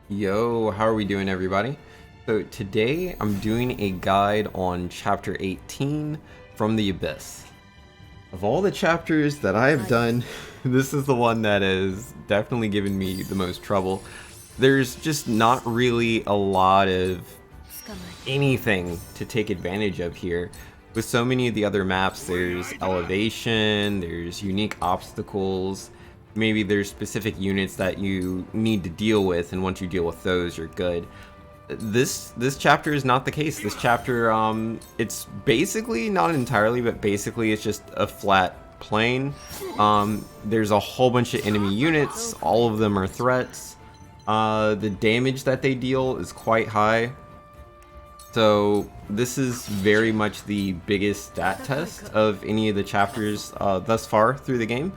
Yo, how are we doing, everybody? So today I'm doing a guide on chapter 18 from the Abyss. Of all the chapters that I have done, this is the one that has definitely given me the most trouble. There's just not really a lot of anything to take advantage of here. With so many of the other maps, there's elevation, there's unique obstacles, maybe there's specific units that you need to deal with, and once you deal with those, you're good. This chapter is not the case. This chapter, it's basically, not entirely, but basically it's just a flat plane. There's a whole bunch of enemy units, all of them are threats. The damage that they deal is quite high. So this is very much the biggest stat test of any of the chapters thus far through the game.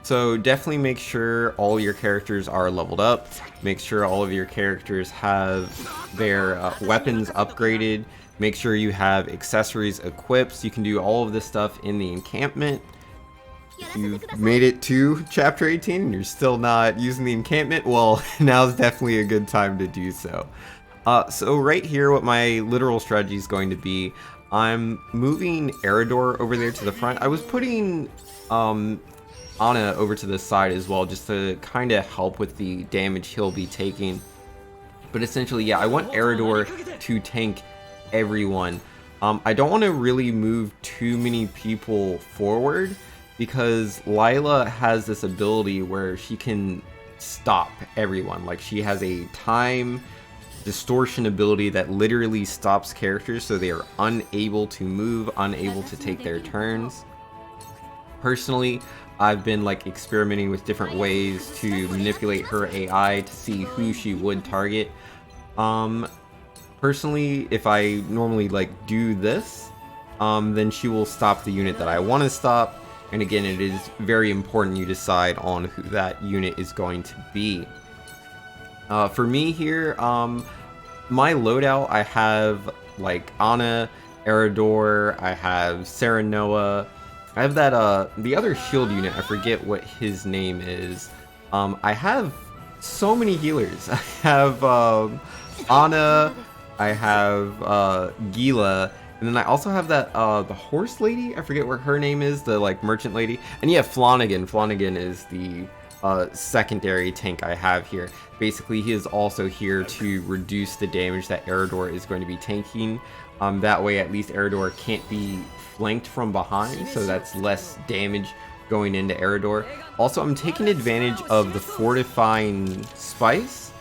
So definitely make sure all your characters are leveled up. Make sure all of your characters have their weapons upgraded. Make sure you have accessories equipped so you can do all of this stuff in the encampment. If you've made it to chapter 18 and you're still not using the encampment, well, now's definitely a good time to do so. So right here, what my literal strategy is going to be, I'm moving Erador over there to the front. I was putting Anna over to the side as well, just to kind of help with the damage he'll be taking. But essentially, yeah, I want Erador to tank everyone. I don't want to really move too many people forward, because Lila has this ability where she can stop everyone. Like, she has a time distortion ability that literally stops characters so they are unable to move, unable to take their turns. Personally, I've been like experimenting with different ways to manipulate her AI to see who she would target. Personally, if I normally like do this, then she will stop the unit that I want to stop. And again, it is very important you decide on who that unit is going to be. For me here, my loadout, I have like Anna, Erador, I have Serenoa, I have that, the other shield unit, I forget what his name is. I have so many healers. I have Anna, I have Lila, and then I also have that, the horse lady, I forget what her name is, the like merchant lady. And yeah, Flanagan. Flanagan is the secondary tank I have here. Basically, he is also here to reduce the damage that Erador is going to be tanking. That way, at least Erador can't be flanked from behind, so that's less damage going into Erador. Also, I'm taking advantage of the fortifying spice.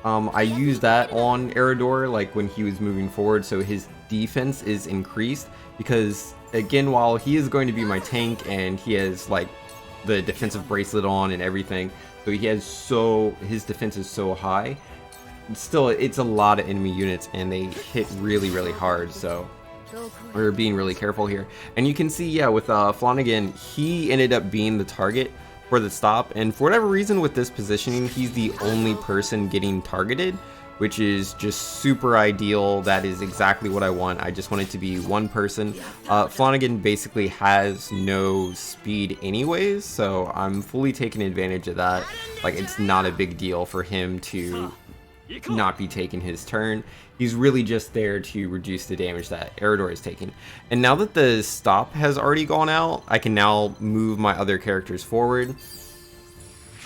I use that on Erador, like when he was moving forward, so his defense is increased. Because again, while he is going to be my tank and he has like the defensive bracelet on and everything, so he has his defense is so high, still it's a lot of enemy units and they hit really hard, so we're being really careful here. And you can see, yeah, with Flanagan, he ended up being the target for the stop, and for whatever reason with this positioning, he's the only person getting targeted, which is just super ideal. That is exactly what I want. I just want it to be one person. Flanagan basically has no speed anyways, so I'm fully taking advantage of that. Like, it's not a big deal for him to not be taking his turn. He's really just there to reduce the damage that Erador is taking. And now that the stop has already gone out, I can now move my other characters forward.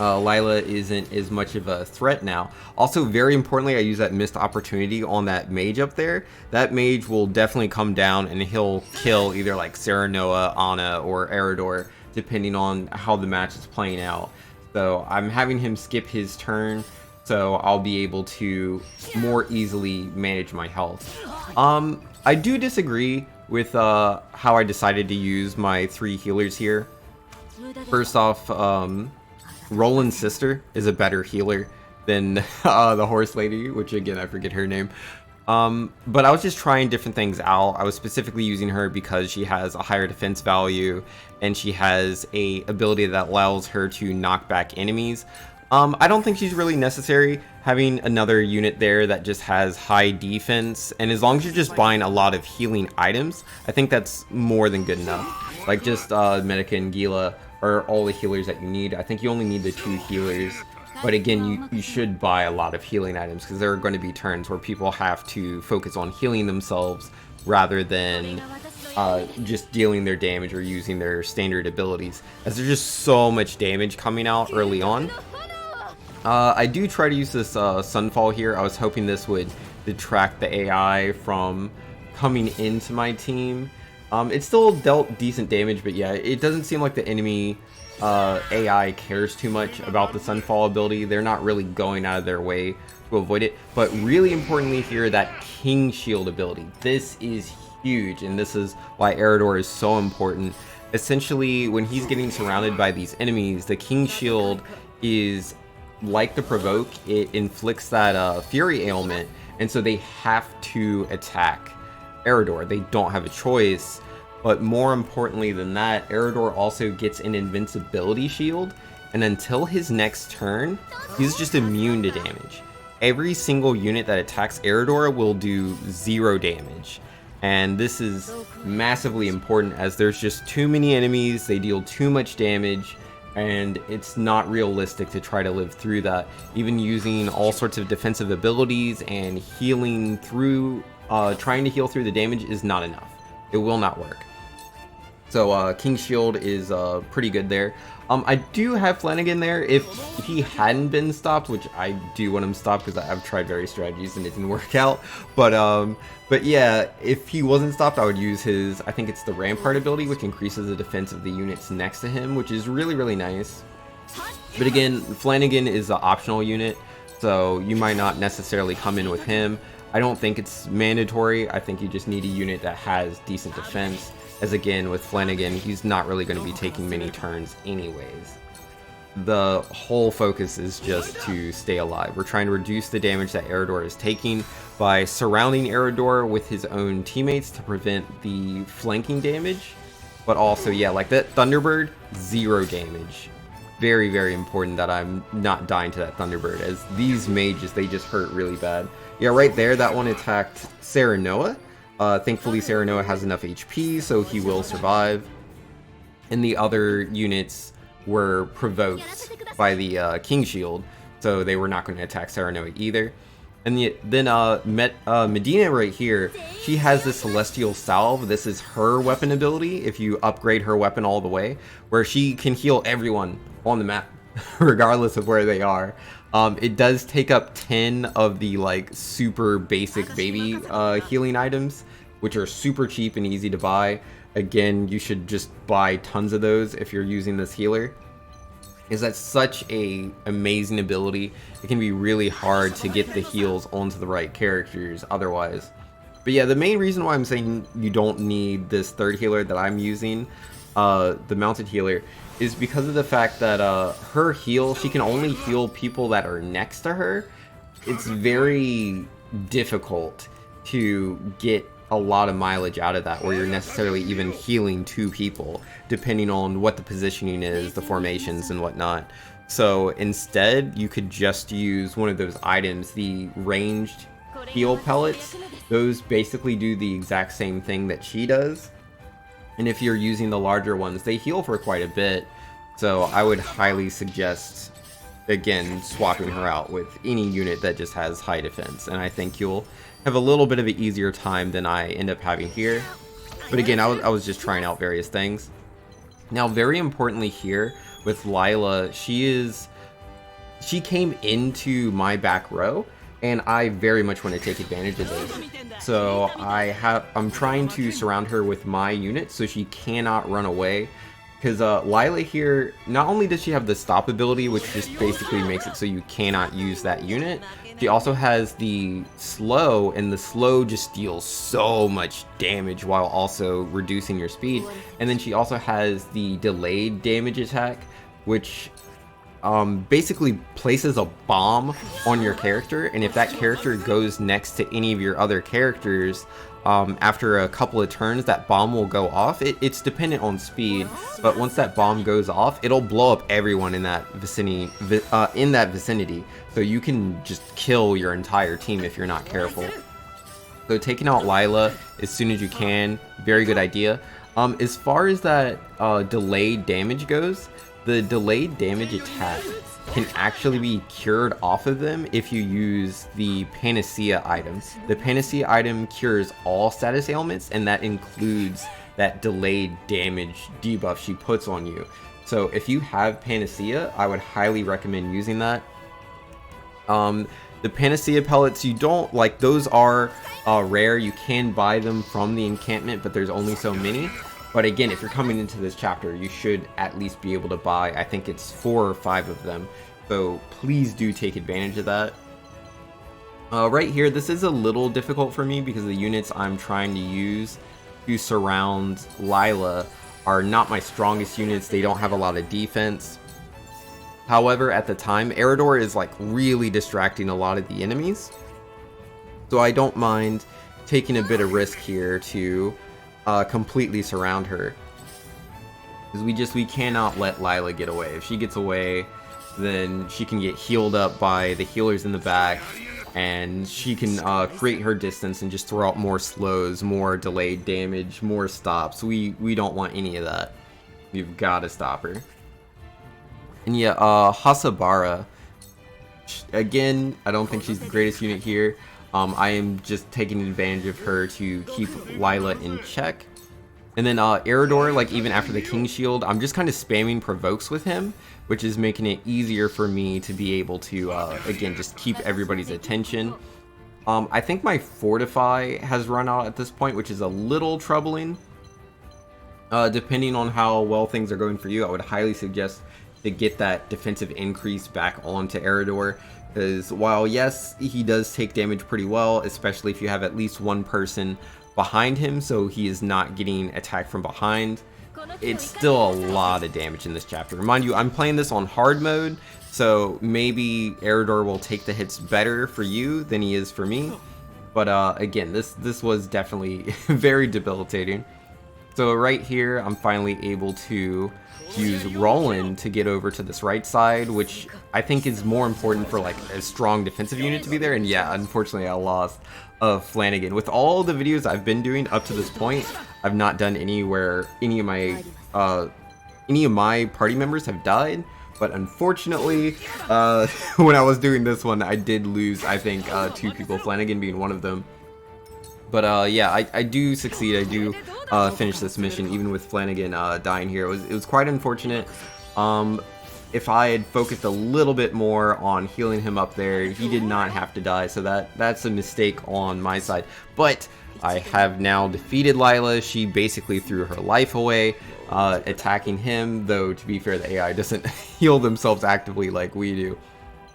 Lila isn't as much of a threat now. Also, very importantly, I use that missed opportunity on that mage up there. That mage will definitely come down and he'll kill either like Serenoa, Anna, or Erador, depending on how the match is playing out. So I'm having him skip his turn, so I'll be able to more easily manage my health. I do disagree with how I decided to use my 3 healers here. First off, Roland's sister is a better healer than the horse lady, which again, I forget her name. But I was just trying different things out. I was specifically using her because she has a higher defense value and she has a ability that allows her to knock back enemies. I don't think she's really necessary, having another unit there that just has high defense, and as long as you're just buying a lot of healing items, I think that's more than good enough. Like, just Medica and Gila are all the healers that you need. I think you only need the 2 healers But again, you should buy a lot of healing items because there are going to be turns where people have to focus on healing themselves rather than just dealing their damage or using their standard abilities, as there's just so much damage coming out early on. I do try to use this Sunfall here. I was hoping this would detract the AI from coming into my team. It still dealt decent damage, but yeah, it doesn't seem like the enemy AI cares too much about the Sunfall ability. They're not really going out of their way to avoid it. But really importantly here, that King Shield ability. This is huge, and this is why Erador is so important. Essentially, when he's getting surrounded by these enemies, the King Shield is like the Provoke. It inflicts that Fury ailment, and so they have to attack Erador. They don't have a choice. But more importantly than that, Erador also gets an invincibility shield, and until his next turn, he's just immune to damage. Every single unit that attacks Erador will do 0 damage. And this is massively important as there's just too many enemies, they deal too much damage, and it's not realistic to try to live through that. Even using all sorts of defensive abilities and healing through, trying to heal through the damage is not enough. It will not work. So King Shield is pretty good there. I do have Flanagan there. If he hadn't been stopped, which I do want him stopped because I've tried various strategies and it didn't work out. But yeah, if he wasn't stopped, I would use his, I think it's the Rampart ability, which increases the defense of the units next to him, which is really, really nice. But again, Flanagan is an optional unit, so you might not necessarily come in with him. I don't think it's mandatory. I think you just need a unit that has decent defense. As again, with Flanagan, he's not really going to be taking many turns anyways. The whole focus is just to stay alive. We're trying to reduce the damage that Erador is taking by surrounding Erador with his own teammates to prevent the flanking damage. But also, yeah, like that Thunderbird, 0 damage. Very, very important that I'm not dying to that Thunderbird, as these mages, they just hurt really bad. Yeah, right there, that one attacked Serenoa. Thankfully, Serenoa has enough HP, so he will survive. And the other units were provoked by the King Shield, so they were not going to attack Serenoa either. And then Medina right here, she has the Celestial Salve. This is her weapon ability, if you upgrade her weapon all the way, where she can heal everyone on the map, regardless of where they are. It does take up 10 of the like super basic baby healing items, which are super cheap and easy to buy. Again, you should just buy tons of those if you're using this healer. Is that such a amazing ability? It can be really hard to get the heals onto the right characters otherwise. But yeah, the main reason why I'm saying you don't need this third healer that I'm using, the mounted healer, is because of the fact that her heal, she can only heal people that are next to her. It's very difficult to get a lot of mileage out of that, where you're necessarily even healing 2 people, depending on what the positioning is, the formations and whatnot. So instead, you could just use one of those items, the ranged heal pellets. Those basically do the exact same thing that she does. And if you're using the larger ones, they heal for quite a bit. So I would highly suggest, again, swapping her out with any unit that just has high defense. And I think you'll have a little bit of an easier time than I end up having here. But again, I was just trying out various things. Now, very importantly here with Lila, she came into my back row, and I very much want to take advantage of this. So I'm trying to surround her with my unit so she cannot run away. Because Lila here, not only does she have the stop ability, which just basically makes it so you cannot use that unit, she also has the slow, and the slow just deals so much damage while also reducing your speed. And then she also has the delayed damage attack, which basically places a bomb on your character, and if that character goes next to any of your other characters, after a couple of turns, that bomb will go off. It's dependent on speed, but once that bomb goes off, it'll blow up everyone in that vicinity. So you can just kill your entire team if you're not careful. So taking out Lila as soon as you can, very good idea. As far as that delayed damage goes, the delayed damage attack can actually be cured off of them if you use the Panacea item. The Panacea item cures all status ailments, and that includes that delayed damage debuff she puts on you. So if you have Panacea, I would highly recommend using that. The Panacea pellets, you don't, like, those are rare. You can buy them from the encampment, but there's only so many. But again, if you're coming into this chapter, you should at least be able to buy, I think it's 4 or 5 of them. So please do take advantage of that. Right here, this is a little difficult for me because the units I'm trying to use to surround Lila are not my strongest units. They don't have a lot of defense. However, at the time, Erador is like really distracting a lot of the enemies. So I don't mind taking a bit of risk here to completely surround her. Because we cannot let Lila get away. If she gets away, then she can get healed up by the healers in the back, and she can create her distance and just throw out more slows, more delayed damage, more stops. We don't want any of that. We've got to stop her. And yeah, Hasabara, again, I don't think she's the greatest unit here. I am just taking advantage of her to keep Lila in check. And then Erador, like even after the King Shield, I'm just kind of spamming provokes with him, which is making it easier for me to be able to, again, just keep everybody's attention. I think my Fortify has run out at this point, which is a little troubling. Depending on how well things are going for you, I would highly suggest to get that defensive increase back onto Erador. Because while, yes, he does take damage pretty well, especially if you have at least one person behind him, so he is not getting attacked from behind, it's still a lot of damage in this chapter. Mind you, I'm playing this on hard mode, so maybe Erador will take the hits better for you than he is for me. But again, this was definitely very debilitating. So right here, I'm finally able to use Roland to get over to this right side, which I think is more important for like a strong defensive unit to be there. And yeah, unfortunately I lost Flanagan. With all the videos I've been doing up to this point, I've not done anywhere any of my party members have died. But unfortunately, when I was doing this one, I did lose, I think, 2 people, Flanagan being one of them. But yeah, I do succeed. I do finish this mission, even with Flanagan dying here. It was quite unfortunate. If I had focused a little bit more on healing him up there, he did not have to die. So that's a mistake on my side. But I have now defeated Lila. She basically threw her life away, attacking him. Though, to be fair, the AI doesn't heal themselves actively like we do.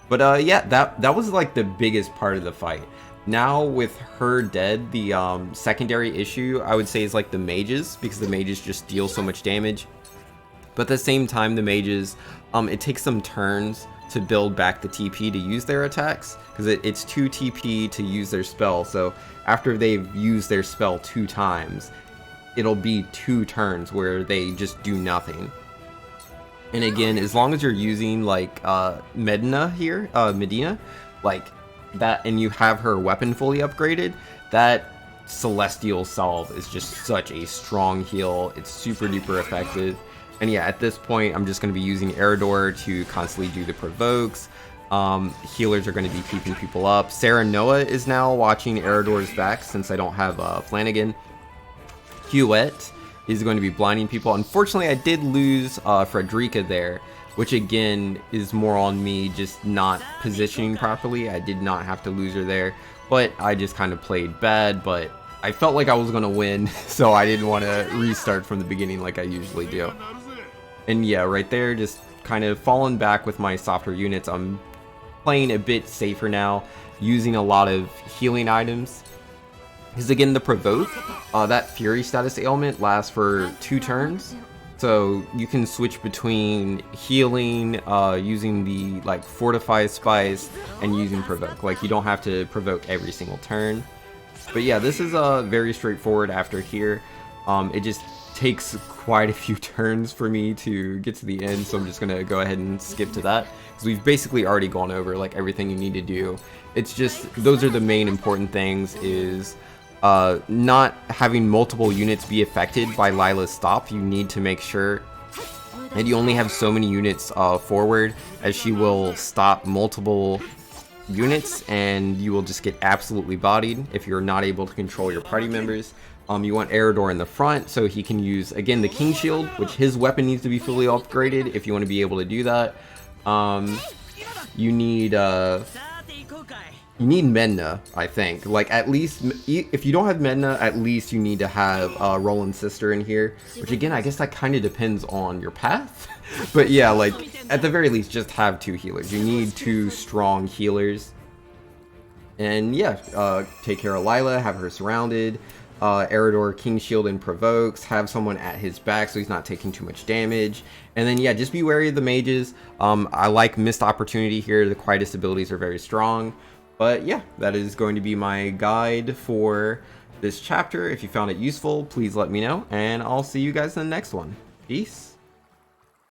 But yeah, that was like the biggest part of the fight. Now with her dead, the secondary issue I would say is like the mages, because the mages just deal so much damage. But at the same time, the mages, it takes some turns to build back the TP to use their attacks, because it's 2 TP to use their spell. So after they've used their spell 2 times, it'll be 2 turns where they just do nothing. And again, as long as you're using like Medina here, Medina, like that, and you have her weapon fully upgraded, that Celestial Salve is just such a strong heal. It's super duper effective. And yeah, at this point, I'm just going to be using Erador to constantly do the provokes. Healers are going to be keeping people up. Sarah Noah is now watching Erador's back since I don't have Flanagan. Huette is going to be blinding people. Unfortunately, I did lose Frederica there, which again is more on me just not positioning properly. I did not have to lose her there, but I just kind of played bad. But I felt like I was going to win, so I didn't want to restart from the beginning like I usually do. And yeah, right there, just kind of falling back with my softer units. I'm playing a bit safer now, using a lot of healing items. Because again, the provoke, that fury status ailment lasts for 2 turns. So you can switch between healing, using the like fortify spice, and using provoke. Like, you don't have to provoke every single turn. But yeah, this is very straightforward after here. It just takes quite a few turns for me to get to the end, so I'm just gonna go ahead and skip to that, because we've basically already gone over like everything you need to do. It's just, those are the main important things, is not having multiple units be affected by Lila's stop. You need to make sure And you only have so many units forward, as she will stop multiple units and you will just get absolutely bodied if you're not able to control your party members. You want Erador in the front so he can use, again, the King Shield, which his weapon needs to be fully upgraded if you want to be able to do that. You need Medna, I think. Like, at least, if you don't have Medna, at least you need to have Roland's sister in here. Which, again, I guess that kind of depends on your path. But yeah, like, at the very least, just have 2 healers. You need 2 strong healers. And yeah, take care of Lila, have her surrounded. Erador, King Shield and provokes, have someone at his back so he's not taking too much damage. And then yeah, just be wary of the mages. I like missed opportunity here. The quietest abilities are very strong. But yeah, that is going to be my guide for this chapter. If you found it useful, please let me know, and I'll see you guys in the next one. Peace.